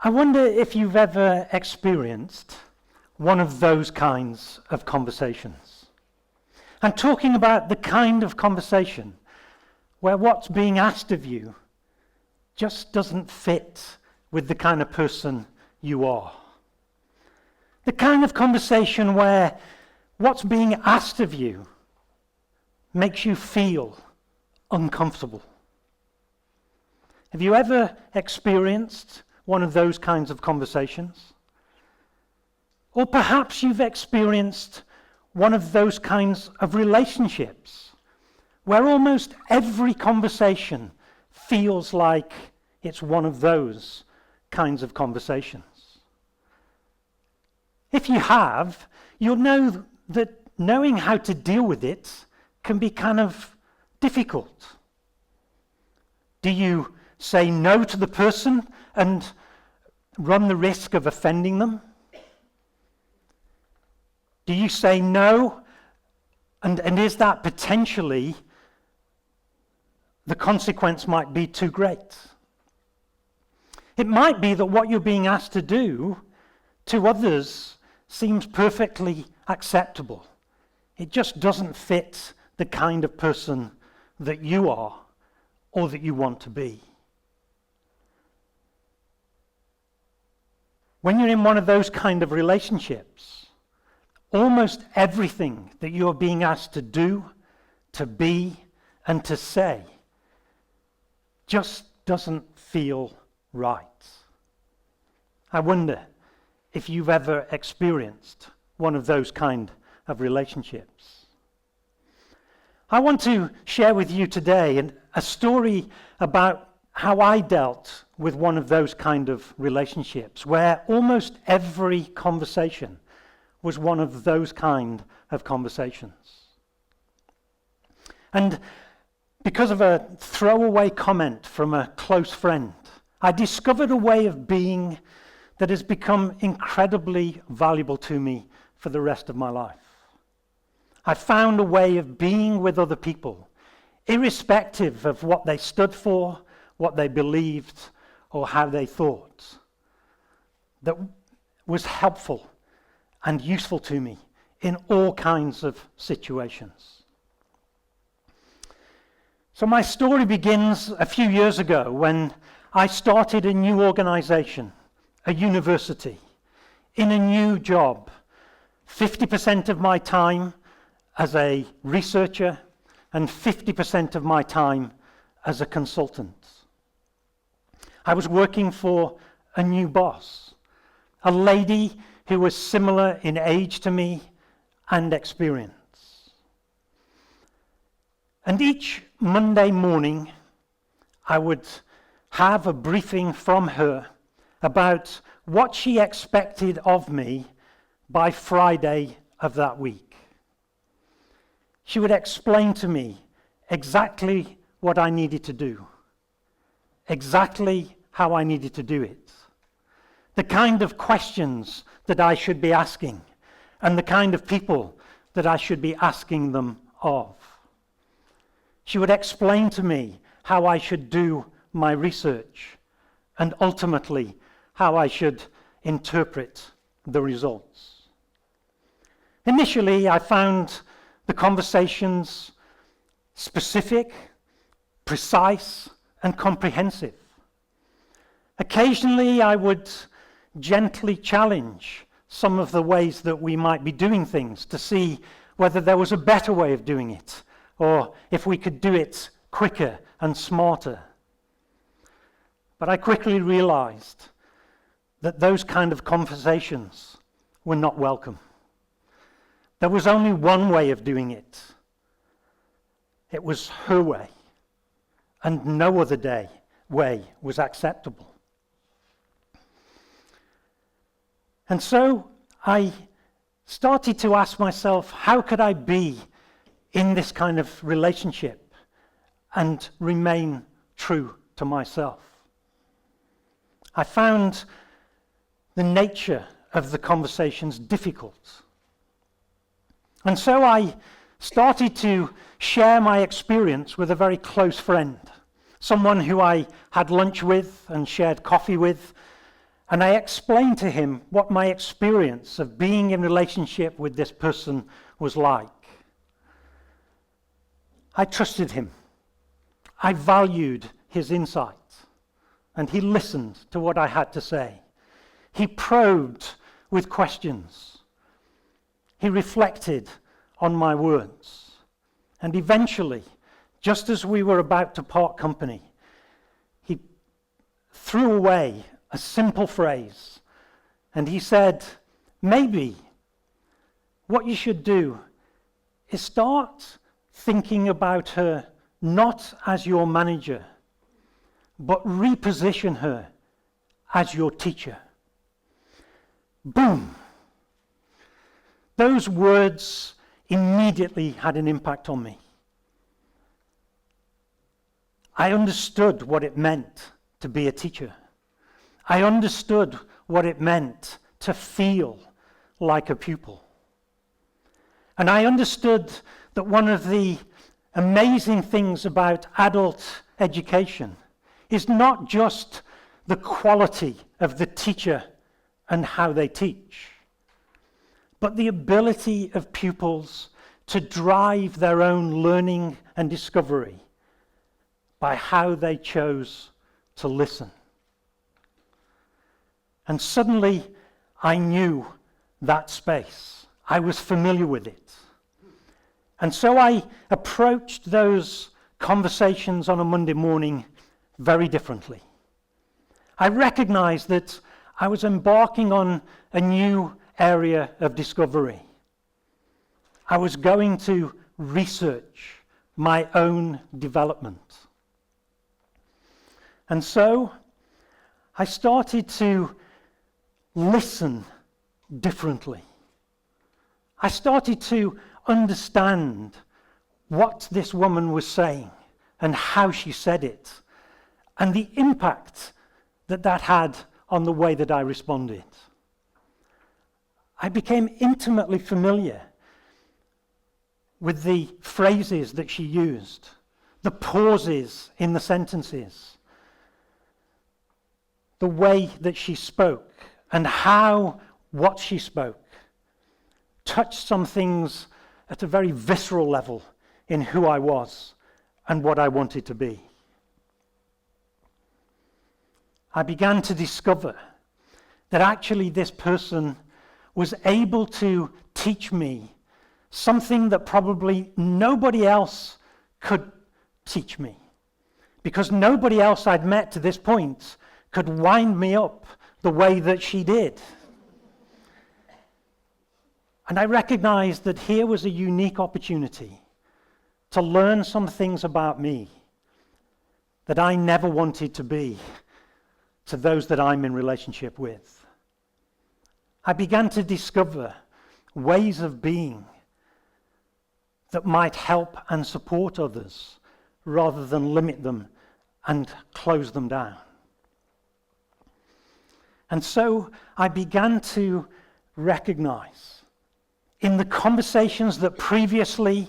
I wonder if you've ever experienced one of those kinds of conversations. I'm talking about the kind of conversation where what's being asked of you just doesn't fit with the kind of person you are. The kind of conversation where what's being asked of you makes you feel uncomfortable. Have you ever experienced one of those kinds of conversations? Or perhaps you've experienced one of those kinds of relationships where almost every conversation feels like it's one of those kinds of conversations. If you have, you'll know that knowing how to deal with it can be kind of difficult. Do you say no to the person and run the risk of offending them? Do you say no, and is that potentially the consequence might be too great? It might be that what you're being asked to do to others seems perfectly acceptable. It just doesn't fit the kind of person that you are or that you want to be. When you're in one of those kind of relationships, almost everything that you're being asked to do, to be, and to say just doesn't feel right. I wonder if you've ever experienced one of those kind of relationships. I want to share with you today a story about how I dealt with one of those kind of relationships, where almost every conversation was one of those kind of conversations. And because of a throwaway comment from a close friend, I discovered a way of being that has become incredibly valuable to me for the rest of my life. I found a way of being with other people, irrespective of what they stood for, what they believed, or how they thought, that was helpful and useful to me in all kinds of situations. So my story begins a few years ago when I started a new organization, a university, in a new job, 50% of my time as a researcher and 50% of my time as a consultant. I was working for a new boss, a lady who was similar in age to me and experience. And each Monday morning, I would have a briefing from her about what she expected of me by Friday of that week. She would explain to me exactly what I needed to do, exactly how I needed to do it, the kind of questions that I should be asking, and the kind of people that I should be asking them of. She would explain to me how I should do my research, and ultimately how I should interpret the results. Initially, I found the conversations specific, precise, and comprehensive. Occasionally, I would gently challenge some of the ways that we might be doing things to see whether there was a better way of doing it, or if we could do it quicker and smarter. But I quickly realized that those kind of conversations were not welcome. There was only one way of doing it. It was her way, and no other way was acceptable. And so I started to ask myself, how could I be in this kind of relationship and remain true to myself? I found the nature of the conversations difficult. And so I started to share my experience with a very close friend, someone who I had lunch with and shared coffee with, And I explained to him what my experience of being in relationship with this person was like. I trusted him. I valued his insight. And he listened to what I had to say. He probed with questions. He reflected on my words. And eventually, just as we were about to part company, he threw away a simple phrase. And he said, maybe what you should do is start thinking about her not as your manager, but reposition her as your teacher. Boom! Those words immediately had an impact on me. I understood what it meant to be a teacher. I understood what it meant to feel like a pupil. And I understood that one of the amazing things about adult education is not just the quality of the teacher and how they teach, but the ability of pupils to drive their own learning and discovery by how they chose to listen. And suddenly, I knew that space. I was familiar with it. And so I approached those conversations on a Monday morning very differently. I recognized that I was embarking on a new area of discovery. I was going to research my own development. And so I started to listen differently. I started to understand what this woman was saying and how she said it, and the impact that that had on the way that I responded. I became intimately familiar with the phrases that she used, the pauses in the sentences, the way that she spoke, and how what she spoke touched some things at a very visceral level in who I was and what I wanted to be. I began to discover that actually this person was able to teach me something that probably nobody else could teach me, because nobody else I'd met to this point could wind me up the way that she did. And I recognized that here was a unique opportunity to learn some things about me that I never wanted to be to those that I'm in relationship with. I began to discover ways of being that might help and support others rather than limit them and close them down. And so I began to recognize in the conversations that previously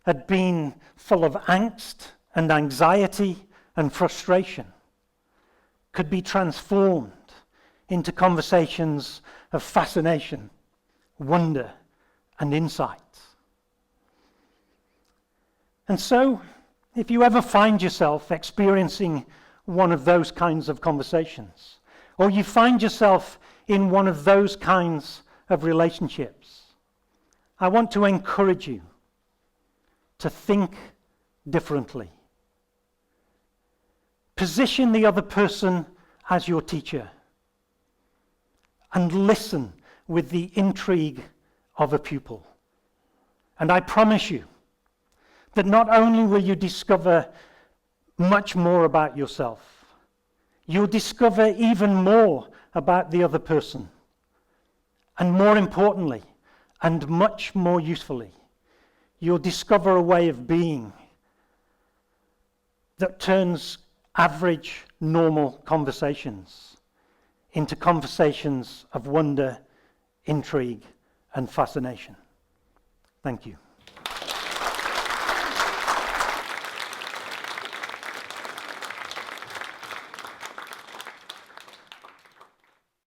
had been full of angst and anxiety and frustration could be transformed into conversations of fascination, wonder, and insight. And so, if you ever find yourself experiencing one of those kinds of conversations, or you find yourself in one of those kinds of relationships, I want to encourage you to think differently. Position the other person as your teacher and listen with the intrigue of a pupil. And I promise you that not only will you discover much more about yourself, you'll discover even more about the other person. And more importantly, and much more usefully, you'll discover a way of being that turns average, normal conversations into conversations of wonder, intrigue, and fascination. Thank you.